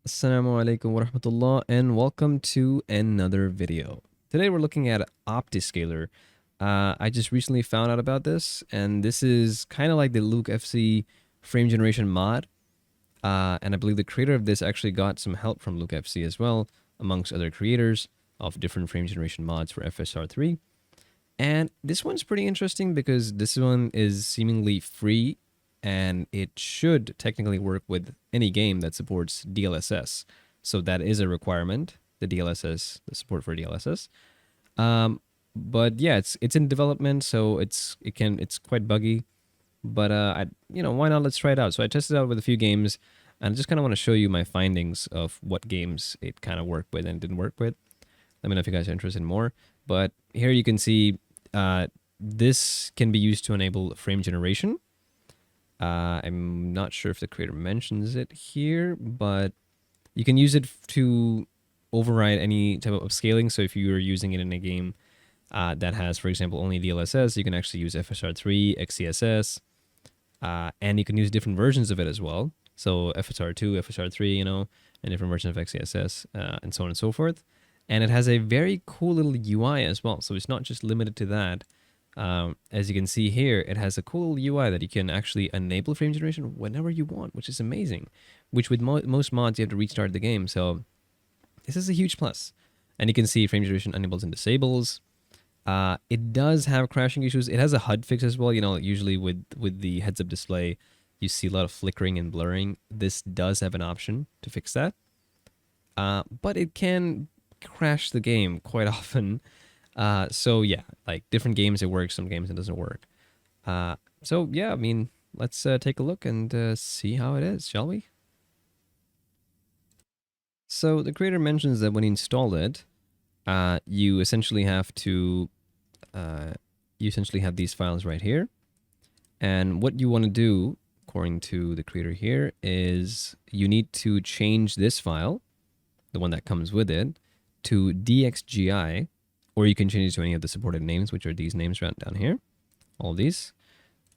Assalamu Alaikum wa rahmatullah, and welcome to another video. Today we're looking at Optiscaler. I just recently found out about this, and this is kind of like the Luke FC frame generation mod. And I believe the creator of this actually got some help from Luke FC as well, amongst other creators of different frame generation mods for FSR3. And this one's pretty interesting because this one is seemingly free and it should technically work with any game that supports DLSS. So that is a requirement, the DLSS, the support for DLSS. But yeah, it's in development, so it's quite buggy. But why not? Let's try it out. So I tested it out with a few games, and I just kind of want to show you my findings of what games it kind of worked with and didn't work with. Let me know if you guys are interested in more. But here you can see this can be used to enable frame generation. I'm not sure if the creator mentions it here, but you can use it to override any type of upscaling. So if you are using it in a game that has, for example, only DLSS, you can actually use FSR3, XCSS, and you can use different versions of it as well. So FSR2, FSR3, and different versions of XCSS, and so on and so forth. And it has a very cool little UI as well. So it's not just limited to that. As you can see here, it has a cool UI that you can actually enable frame generation whenever you want, which is amazing. Which with most mods, you have to restart the game. So this is a huge plus. And you can see frame generation enables and disables. It does have crashing issues. It has a HUD fix as well. Usually with the heads-up display, you see a lot of flickering and blurring. This does have an option to fix that. But it can crash the game quite often. So yeah, like different games it works, some games it doesn't work. So yeah, I mean, let's take a look and see how it is, shall we? So the creator mentions that when you install it, you essentially have these files right here. And what you want to do, according to the creator here, is you need to change this file, the one that comes with it, to DXGI, or you can change it to any of the supported names, which are these names right down here, all these.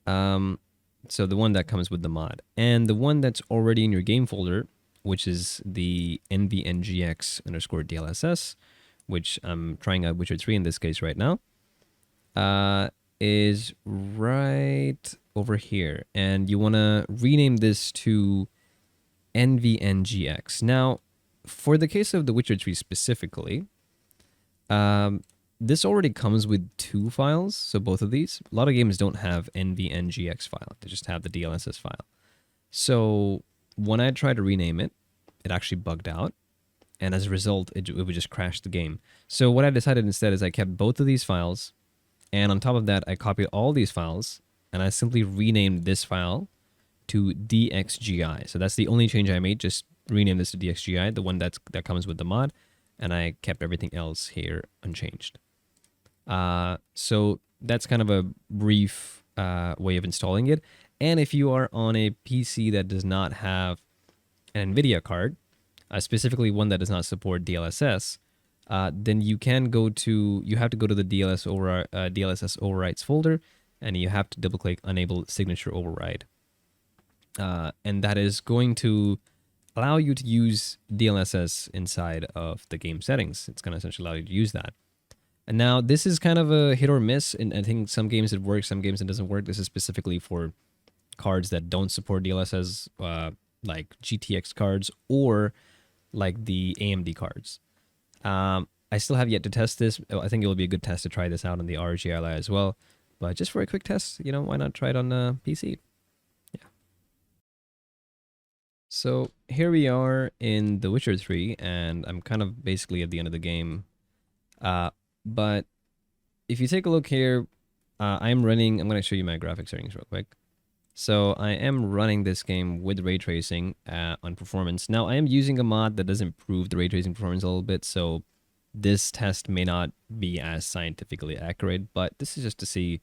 So the one that comes with the mod, and the one that's already in your game folder, which is the nvngx_DLSS, which I'm trying out Witcher 3 in this case right now, is right over here. And you want to rename this to nvngx. Now, for the case of the Witcher 3 specifically, this already comes with two files, so both of these. A lot of games don't have nvngx file. They just have the DLSS file. So when I tried to rename it, it actually bugged out. And as a result, it would just crash the game. So what I decided instead is I kept both of these files. And on top of that, I copied all these files. And I simply renamed this file to DXGI. So that's the only change I made. Just rename this to DXGI, the one that comes with the mod. And I kept everything else here unchanged. So that's kind of a brief way of installing it. And if you are on a PC that does not have an NVIDIA card, specifically one that does not support DLSS, then you have to go to the DLSS overrides folder, and you have to double-click Enable Signature Override. And that is going to allow you to use DLSS inside of the game settings. It's going to essentially allow you to use that. And now this is kind of a hit or miss, and I think some games it works, some games it doesn't work. This is specifically for cards that don't support DLSS, like GTX cards or like the AMD cards. I still have yet to test this. I think it will be a good test to try this out on the RGLI as well. But just for a quick test, why not try it on PC? Yeah. So here we are in The Witcher 3, and I'm kind of basically at the end of the game. But if you take a look here, I'm going to show you my graphics settings real quick. So I am running this game with ray tracing on performance. Now I am using a mod that does improve the ray tracing performance a little bit, so this test may not be as scientifically accurate, but this is just to see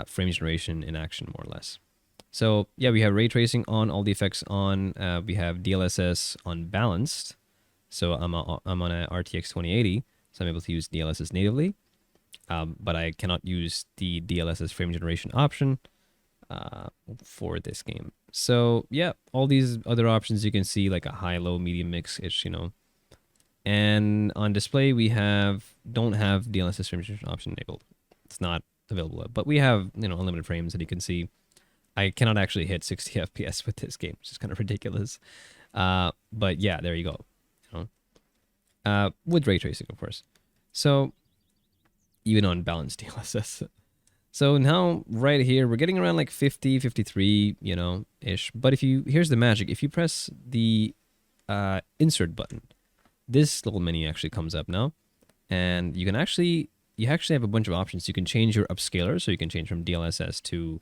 frame generation in action, more or less. So yeah, we have ray tracing on, all the effects on. We have DLSS unbalanced. So I'm on a RTX 2080, so I'm able to use DLSS natively, but I cannot use the DLSS frame generation option. for this game. So yeah, all these other options you can see, like a high, low, medium mix ish, you know. And on display we don't have DLSS frame generation option enabled. It's not available, but we have, you know, unlimited frames, and you can see I cannot actually hit 60 FPS with this game, which is kind of ridiculous. But yeah, there you go. You know, with ray tracing, of course. So even on balanced DLSS. So now right here, we're getting around like 50, 53, you know, ish. But here's the magic. If you press the insert button, this little menu actually comes up now. And you actually have a bunch of options. You can change your upscaler, so you can change from DLSS to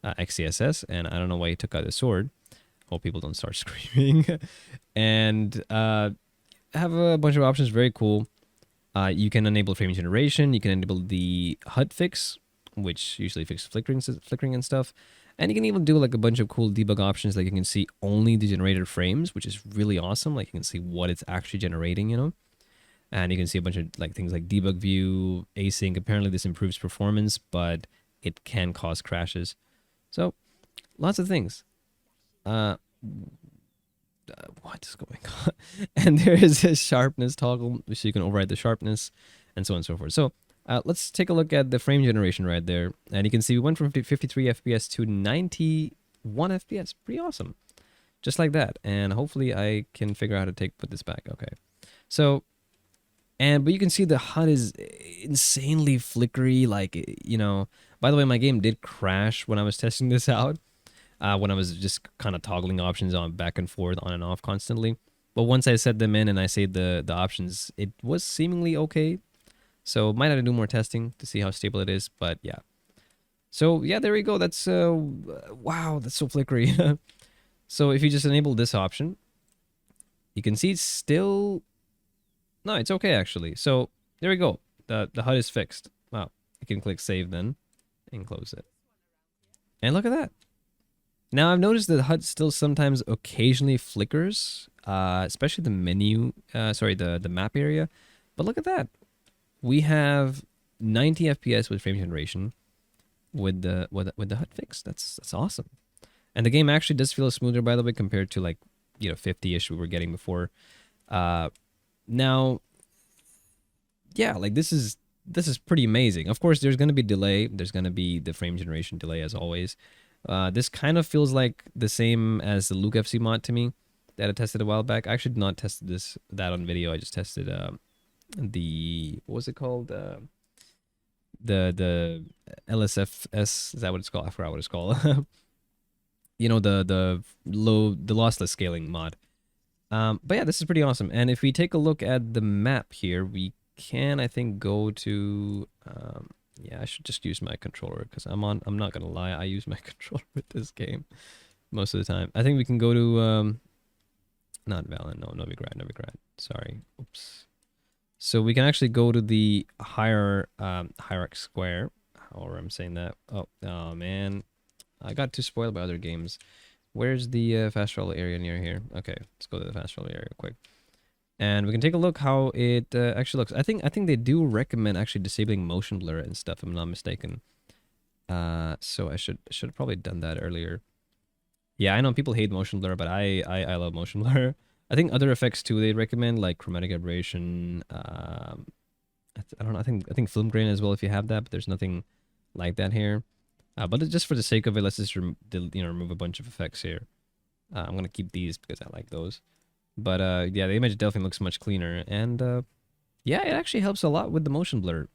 XCSS. And I don't know why he took out the sword. Hope people don't start screaming. And have a bunch of options. Very cool. You can enable frame generation. You can enable the HUD fix, which usually fixes flickering and stuff. And you can even do like a bunch of cool debug options. Like you can see only the generated frames, which is really awesome. Like you can see what it's actually generating, you know. And you can see a bunch of like things like debug view, async. Apparently this improves performance, but it can cause crashes. So lots of things. What is going on? And there is a sharpness toggle, so you can override the sharpness and so on and so forth. So let's take a look at the frame generation right there. And you can see we went from 53 FPS to 91 FPS. Pretty awesome. Just like that. And hopefully I can figure out how to put this back. Okay. So, but you can see the HUD is insanely flickery. Like, you know, by the way, my game did crash when I was testing this out. When I was just kind of toggling options on back and forth, on and off constantly. But once I set them in and I saved the options, it was seemingly okay. So might have to do more testing to see how stable it is, but yeah. So yeah, there we go. That's wow, that's so flickery. So if you just enable this option, you can see it's still, no, it's okay actually. So there we go. The HUD is fixed. Wow. You can click save then and close it. And look at that. Now I've noticed that HUD still sometimes occasionally flickers, especially the menu, the map area. But look at that. We have 90 FPS with frame generation with the HUD fix. That's awesome. And the game actually does feel smoother, by the way, compared to like, you know, 50-ish we were getting before. Now, yeah, like this is pretty amazing. Of course, there's going to be delay. There's going to be the frame generation delay as always. This kind of feels like the same as the Luke FC mod to me that I tested a while back. I actually did not test that on video. I just tested what was it called? The LSFS, is that what it's called? I forgot what it's called. You know, the lossless scaling mod. But yeah, this is pretty awesome. And if we take a look at the map here, we can, I think, go to yeah, I should just use my controller because I'm not gonna lie, I use my controller with this game most of the time. I think we can go to not Valorant, no, Novigrad. Sorry. Oops. So we can actually go to the hierarch square. However, I'm saying that. Oh man, I got too spoiled by other games. Where's the fast travel area near here? Okay, let's go to the fast travel area quick. And we can take a look how it actually looks. I think they do recommend actually disabling motion blur and stuff, if I'm not mistaken. So I should have probably done that earlier. Yeah, I know people hate motion blur, but I love motion blur. I think other effects too they recommend, like chromatic aberration. I don't know. I think film grain as well if you have that, but there's nothing like that here. But just for the sake of it, let's just remove a bunch of effects here. I'm gonna keep these because I like those. But yeah, the image definitely looks much cleaner, and yeah, it actually helps a lot with the motion blur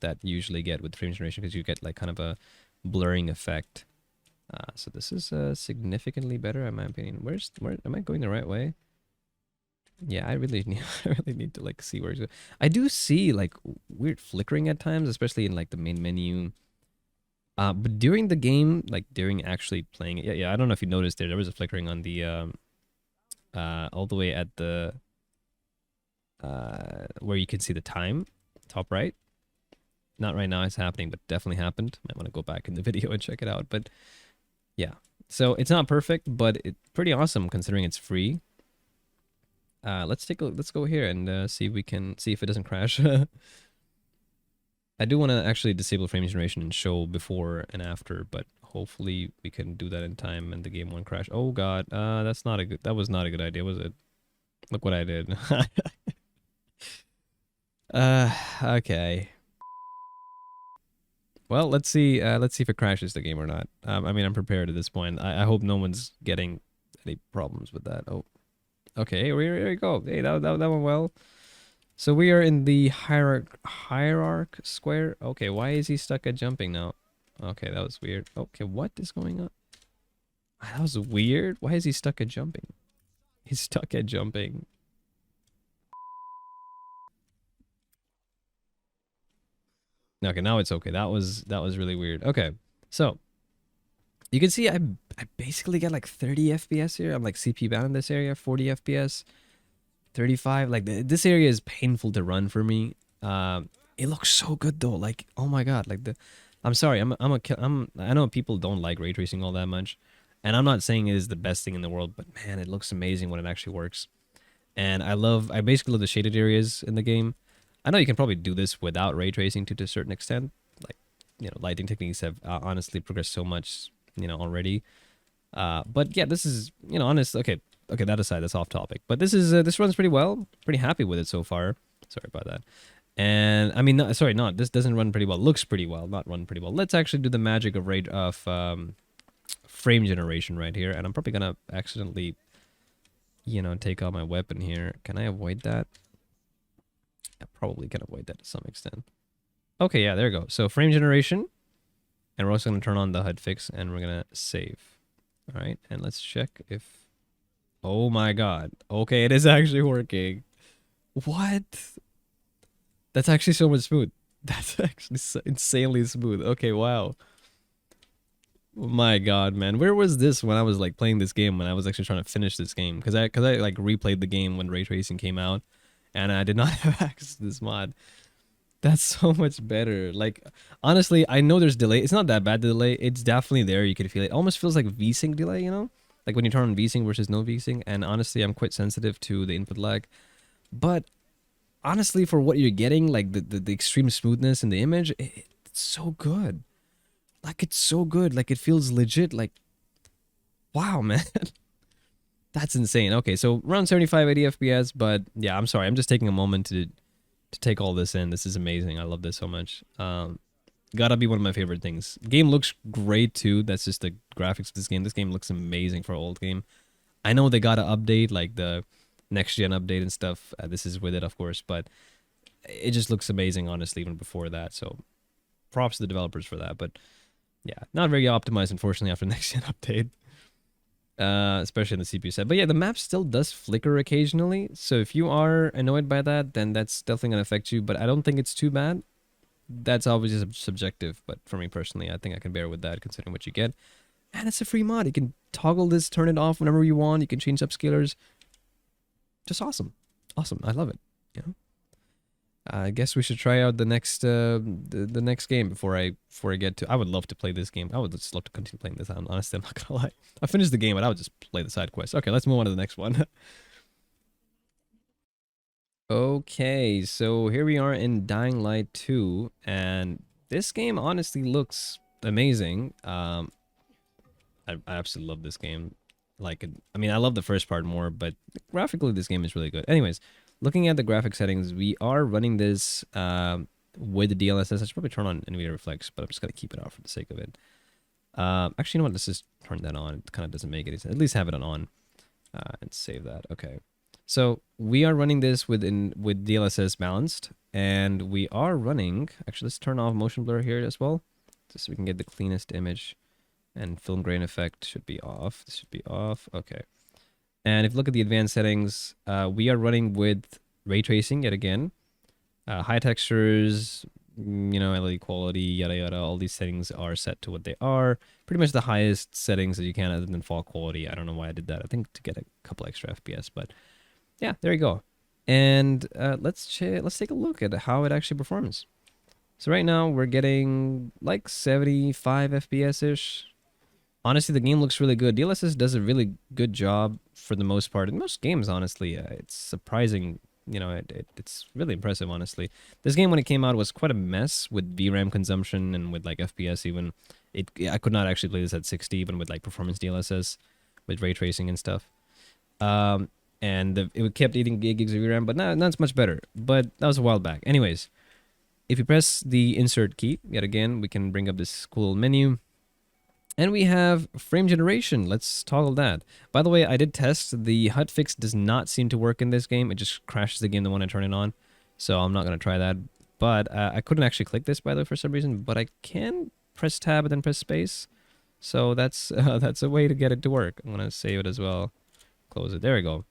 that you usually get with frame generation because you get like kind of a blurring effect. So this is significantly better in my opinion. Where am I going the right way? Yeah, I really need to like see where it's going. I do see like weird flickering at times, especially in like the main menu. But during the game, like during actually playing it, yeah, I don't know if you noticed there was a flickering on the all the way at the where you can see the time, top right. Not right now it's happening, but definitely happened. Might want to go back in the video and check it out. But yeah, so it's not perfect, but it's pretty awesome considering it's free. Let's go here and see if it doesn't crash. I do want to actually disable frame generation and show before and after, but hopefully we can do that in time and the game won't crash. Oh god, that was not a good idea, was it? Look what I did. Okay. Well, let's see. Let's see if it crashes the game or not. I mean, I'm prepared at this point. I hope no one's getting any problems with that. Oh, okay. Here we go. Hey, that went well. So we are in the hierarch square. Okay, why is he stuck at jumping now? Okay, that was weird. Okay, what is going on? That was weird. Why is he stuck at jumping? He's stuck at jumping. Okay, now it's okay. That was really weird. Okay, so you can see I basically get like 30 FPS here. I'm like CP bound in this area, 40 FPS, 35. Like this area is painful to run for me. It looks so good though. Like oh my god, like I'm sorry. I know people don't like ray tracing all that much, and I'm not saying it is the best thing in the world, but man, it looks amazing when it actually works. And I basically love the shaded areas in the game. I know you can probably do this without ray tracing to a certain extent. Like, lighting techniques have honestly progressed so much, already. But yeah, this is, honest. Okay, that aside, that's off topic. But this runs pretty well. Pretty happy with it so far. Sorry about that. And I mean, this doesn't run pretty well. Looks pretty well, not run pretty well. Let's actually do the magic of frame generation right here. And I'm probably gonna accidentally, take out my weapon here. Can I avoid that? I probably can avoid that to some extent. Okay, yeah, there we go. So frame generation. And we're also going to turn on the HUD fix and we're going to save. All right, and let's check if... Oh my god. Okay, it is actually working. What? That's actually so much smooth. That's actually so insanely smooth. Okay, wow. My god, man. Where was this when I was like playing this game, when I was actually trying to finish this game? Because I like replayed the game when ray tracing came out and I did not have access to this mod. That's so much better. Like, honestly, I know there's delay. It's not that bad, the delay. It's definitely there. You can feel it. It almost feels like VSync delay, Like when you turn on VSync versus no VSync. And honestly, I'm quite sensitive to the input lag. But honestly, for what you're getting, like the extreme smoothness in the image, it's so good. Like, it's so good. Like, it feels legit. Like, wow, man. That's insane. Okay, so around 75, 80 FPS. But yeah, I'm sorry. I'm just taking a moment to take all this in. This is amazing. I love this so much. Gotta be one of my favorite things. Game looks great too. That's just the graphics of this game. This game looks amazing for an old game. I know they gotta update, like the next gen update and stuff. This is with it, of course, but it just looks amazing, honestly, even before that. So props to the developers for that. But yeah, not very optimized, unfortunately, after next gen update. Especially in the CPU set. But yeah, the map still does flicker occasionally. So if you are annoyed by that, then that's definitely going to affect you. But I don't think it's too bad. That's obviously subjective. But for me personally, I think I can bear with that considering what you get. And it's a free mod. You can toggle this, turn it off whenever you want. You can change upscalers. Just awesome. Awesome. I love it. I guess we should try out the next next game before I get to. I would love to play this game. I would just love to continue playing this. Honestly, I'm not gonna lie. I finished the game, but I would just play the side quest. Okay, let's move on to the next one. Okay, so here we are in Dying Light 2, and this game honestly looks amazing. I absolutely love this game. Like, I mean, I love the first part more, but graphically, this game is really good. Anyways, looking at the graphic settings, we are running this with the DLSS. I should probably turn on NVIDIA Reflex, but I'm just gonna keep it off for the sake of it. Actually, you know what? Let's just turn that on. It kind of doesn't make it. At least have it on and save that. Okay. So we are running this with DLSS balanced, and we are running. Actually, let's turn off motion blur here as well, just so we can get the cleanest image. And film grain effect should be off. This should be off. Okay. And if you look at the advanced settings, we are running with ray tracing yet again. High textures, LED quality, yada yada. All these settings are set to what they are. Pretty much the highest settings that you can, other than fall quality. I don't know why I did that. I think to get a couple extra FPS, but yeah, there you go. And let's take a look at how it actually performs. So right now we're getting like 75 FPS ish. Honestly, the game looks really good. DLSS does a really good job for the most part. In most games, honestly, it's surprising you know, it's really impressive, honestly. This game, when it came out, was quite a mess with VRAM consumption and with like FPS even. I could not actually play this at 60, even with like performance DLSS, with ray tracing and stuff. Um, and it kept eating gigs of VRAM, but now it's much better. But that was a while back. Anyways, if you press the insert key, yet again, we can bring up this cool menu. And we have frame generation. Let's toggle that. By the way, I did test. The hotfix does not seem to work in this game. It just crashes the game the one I turn it on. So I'm not going to try that. But I couldn't actually click this, by the way, for some reason. But I can press tab and then press space. So that's a way to get it to work. I'm going to save it as well. Close it. There we go.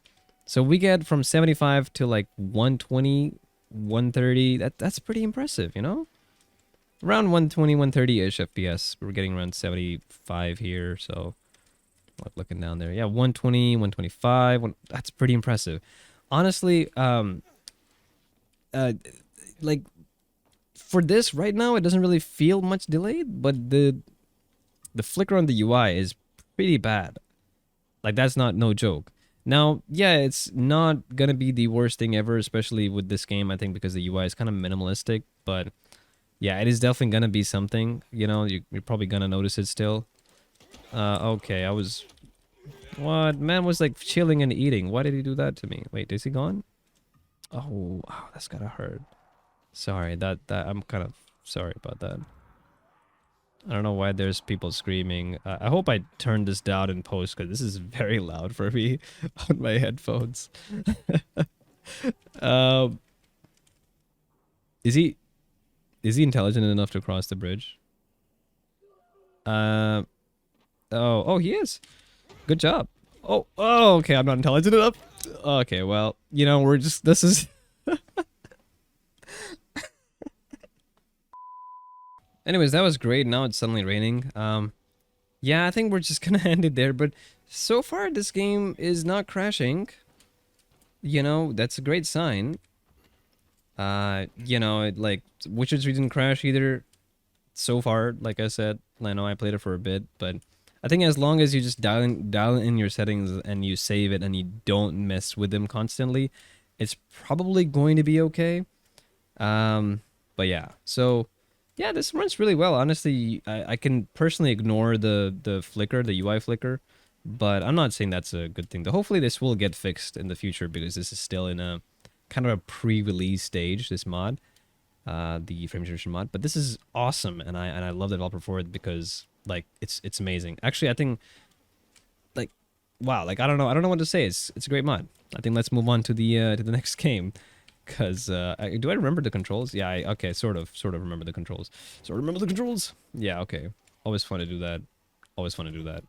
So we get from 75 to like 120, 130. That's pretty impressive, you know? Around 120, 130-ish FPS. We're getting around 75 here, so looking down there. Yeah, 120, 125. That's pretty impressive. Honestly, like for this right now, it doesn't really feel much delayed, but the flicker on the UI is pretty bad. Like that's no joke. Now, yeah, it's not gonna be the worst thing ever, especially with this game, I think, because the UI is kind of minimalistic, but yeah, it is definitely gonna be something, you know, you're probably gonna notice it still. Okay, what? Man was like chilling and eating. Why did he do that to me? Wait, is he gone? Oh, wow, that's gotta hurt. Sorry, I'm kind of sorry about that. I don't know why there's people screaming. I hope I turn this down in post, because this is very loud for me on my headphones. um, is he intelligent enough to cross the bridge? Oh, he is. Good job. Oh, okay, I'm not intelligent enough. Okay, well, you know, this is... Anyways, that was great. Now it's suddenly raining. Yeah, I think we're just gonna end it there, but so far this game is not crashing. You know, that's a great sign. You know, like, Witcher 3 didn't crash either so far, like I said. I know I played it for a bit, but I think as long as you just dial in your settings and you save it and you don't mess with them constantly, it's probably going to be okay. But yeah, so yeah, this runs really well. Honestly, I can personally ignore the flicker, the UI flicker, but I'm not saying that's a good thing. Hopefully this will get fixed in the future, because this is still in a kind of a pre-release stage, this mod, the frame generation mod. But this is awesome, and I love the developer for it, because like it's amazing. Actually, I think, like, wow, like I don't know what to say. It's a great mod. I think let's move on to the next game. Because do I remember the controls? Yeah, okay, sort of remember the controls. Yeah, okay. Always fun to do that. Always fun to do that.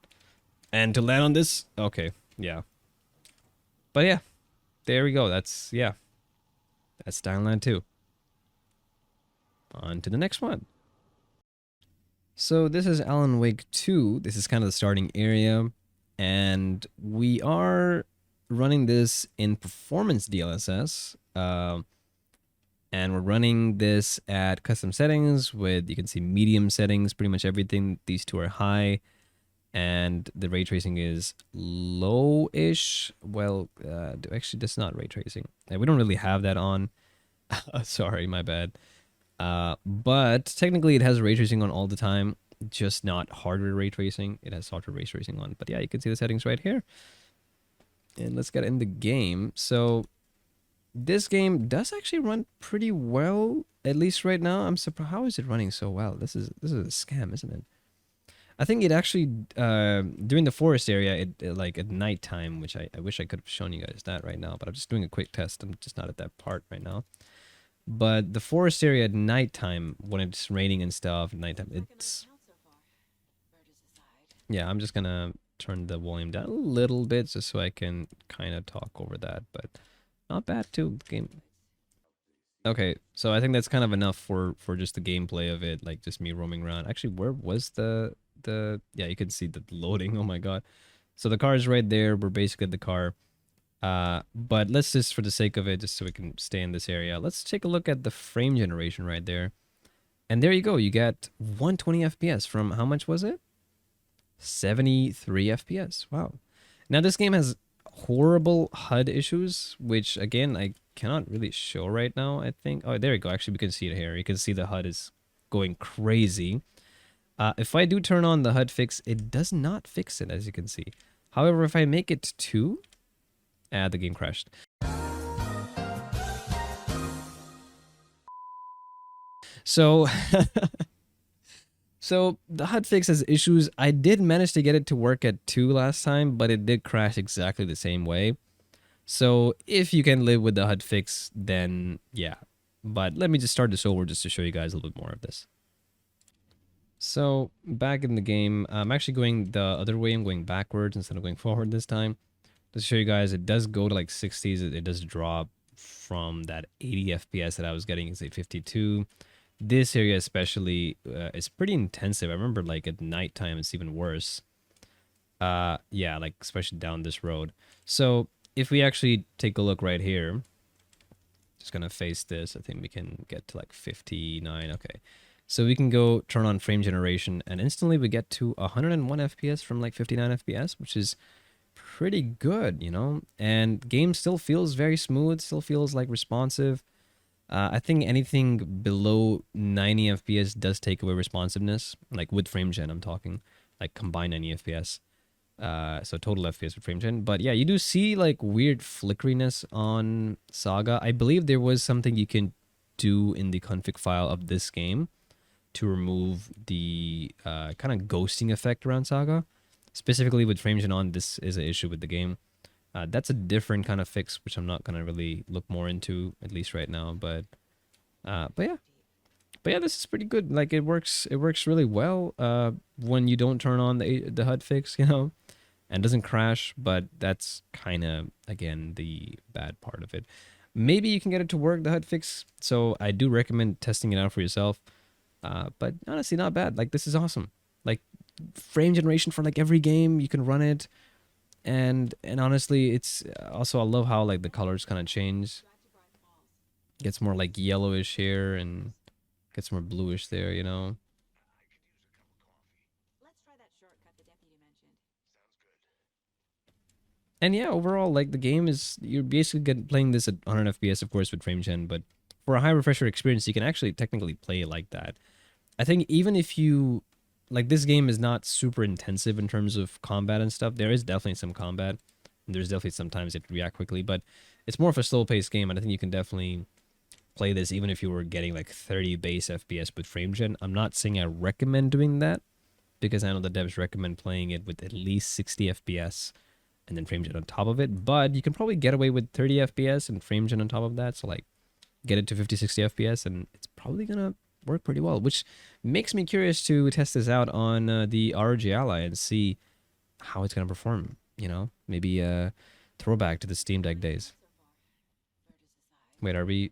And to land on this, okay, yeah. But yeah, there we go. That's Dying Land 2. On to the next one. So this is Alan Wake 2. This is kind of the starting area, and we are running this in performance DLSS. And we're running this at custom settings with, you can see, medium settings, pretty much everything. These two are high, and the ray tracing is low-ish. Well, actually, that's not ray tracing. We don't really have that on. Sorry, my bad. But technically, it has ray tracing on all the time, just not hardware ray tracing. It has software ray tracing on. But yeah, you can see the settings right here. And let's get in the game. So this game does actually run pretty well, at least right now. I'm surprised. How is it running so well? This is a scam, isn't it? I think it actually during the forest area, it like at nighttime, which I wish I could have shown you guys that right now, but I'm just doing a quick test. I'm just not at that part right now. But the forest area at nighttime, when it's raining and stuff, at nighttime, it's... Yeah, I'm just gonna turn the volume down a little bit just so I can kind of talk over that, but not bad too. Game. Okay, so I think that's kind of enough for just the gameplay of it, like just me roaming around. Actually, where was the yeah, you can see the loading. Oh my god. So the car is right there. We're basically at the car. But let's just, for the sake of it, just so we can stay in this area, let's take a look at the frame generation right there. And there you go. You get 120 FPS from, how much was it? 73 FPS. Wow. Now this game has horrible HUD issues, which again I cannot really show right now. I think. Oh, there we go. Actually, we can see it here. You can see the HUD is going crazy. If I do turn on the HUD fix, it does not fix it, as you can see. However, if I make it 2, the game crashed. So, so the HUD fix has issues. I did manage to get it to work at 2 last time, but it did crash exactly the same way. So if you can live with the HUD fix, then yeah. But let me just start this over just to show you guys a little bit more of this. So back in the game, I'm actually going the other way. I'm going backwards instead of going forward this time. Just to show you guys, it does go to like 60s. It does drop from that 80 FPS that I was getting, say 52. This area especially is pretty intensive. I remember like at nighttime it's even worse. Yeah, like especially down this road. So if we actually take a look right here, just gonna face this. I think we can get to like 59. Okay. So we can go turn on frame generation and instantly we get to 101 FPS from like 59 FPS, which is pretty good, you know? And game still feels very smooth, still feels like responsive. I think anything below 90 FPS does take away responsiveness, like with frame gen, I'm talking, like combined 90 FPS. So total FPS with frame gen. But yeah, you do see like weird flickeriness on Saga. I believe there was something you can do in the config file of this game to remove the kind of ghosting effect around Saga. Specifically with frame gen on, this is an issue with the game. That's a different kind of fix, which I'm not gonna really look more into, at least right now. But yeah, this is pretty good. Like it works really well. When you don't turn on the HUD fix, you know, and doesn't crash. But that's kind of again the bad part of it. Maybe you can get it to work, the HUD fix. So I do recommend testing it out for yourself. But honestly, not bad. Like this is awesome. Like frame generation for like every game, you can run it, and honestly, it's also I love how like the colors kind of change. Gets more like yellowish here and gets more bluish there, you know. And yeah, overall, like the game is you're basically playing this at 100 FPS, of course, with frame gen, but for a high refresher experience, you can actually technically play it like that. I think even if you like this game is not super intensive in terms of combat and stuff. There is definitely some combat. And there's definitely sometimes you have to react quickly, but it's more of a slow paced game, and I think you can definitely play this even if you were getting like 30 base FPS with frame gen. I'm not saying I recommend doing that because I know the devs recommend playing it with at least 60 FPS and then frame gen on top of it, but you can probably get away with 30 FPS and frame gen on top of that. So like get it to 50, 60 FPS and it's probably gonna work pretty well, which makes me curious to test this out on the ROG Ally and see how it's gonna perform. You know, maybe a throwback to the Steam Deck days. Wait, are we?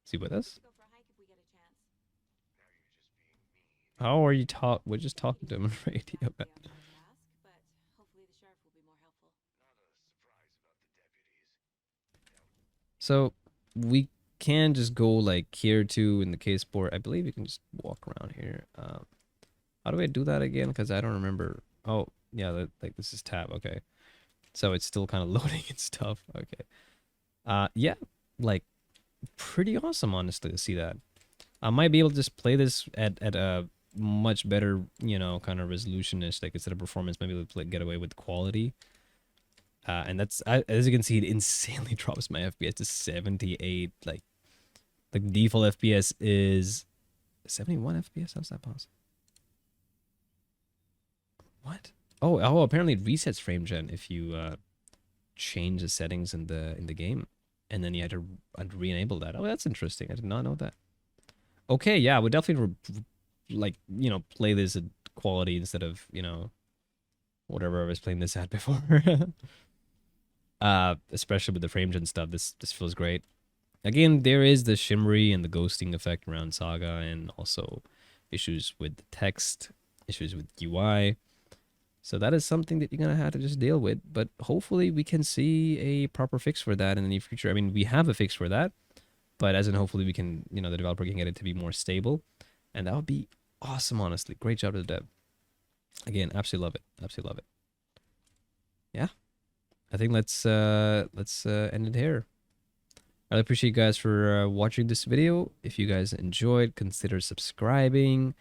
Is he with us? How are you talk? We're just talking to him on radio. So we can just go like here too in the case port. I believe you can just walk around here. How do I do that again? Because I don't remember. Oh, yeah, like this is tab. Okay. So it's still kind of loading and stuff. Okay. Yeah, like pretty awesome, honestly, to see that. I might be able to just play this at a much better, you know, kind of resolutionist, like instead of performance, maybe able to get away with quality. And that's, as you can see, it insanely drops my FPS to 78. Like, the default FPS is 71 FPS. How's that possible? What? Oh, apparently it resets frame gen if you change the settings in the game, and then you had to re-enable that. Oh, that's interesting. I did not know that. Okay, yeah, I would definitely like you know play this at quality instead of you know whatever I was playing this at before. Especially with the frame gen stuff, this feels great. Again, there is the shimmery and the ghosting effect around Saga, and also issues with the text, issues with UI. So that is something that you're gonna have to just deal with. But hopefully we can see a proper fix for that in the near future. I mean, we have a fix for that, but as in hopefully we can, you know, the developer can get it to be more stable, and that would be awesome. Honestly, great job to the dev. Again, absolutely love it. Absolutely love it. Yeah, I think let's end it here. I really appreciate you guys for watching this video. If you guys enjoyed, consider subscribing.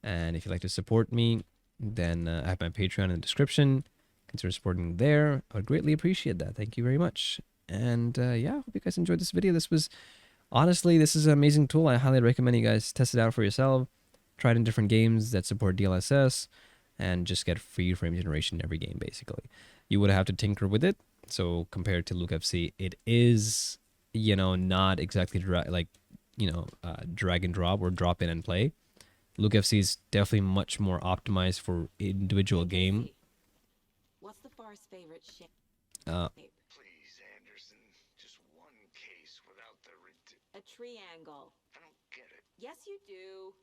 And if you'd like to support me, then I have my Patreon in the description. Consider supporting there. I would greatly appreciate that. Thank you very much. And yeah, hope you guys enjoyed this video. Honestly, this is an amazing tool. I highly recommend you guys test it out for yourself. Try it in different games that support DLSS and just get free frame generation in every game, basically. You would have to tinker with it. So compared to Luke FC, it is, not exactly drag and drop or drop in and play. Luke FC is definitely much more optimized for individual game. What's the far's favorite shape? Uh, Please, Anderson, just one case without the A triangle. I don't get it. Yes, you do.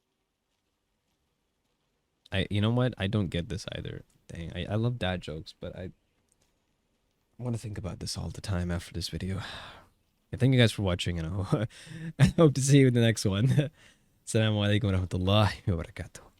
you know what? I don't get this either. Dang, I love dad jokes, but I want to think about this all the time after this video. Yeah, thank you guys for watching, and I hope to see you in the next one. Assalamu Alaikum wa rahmatullahi wa barakatuh.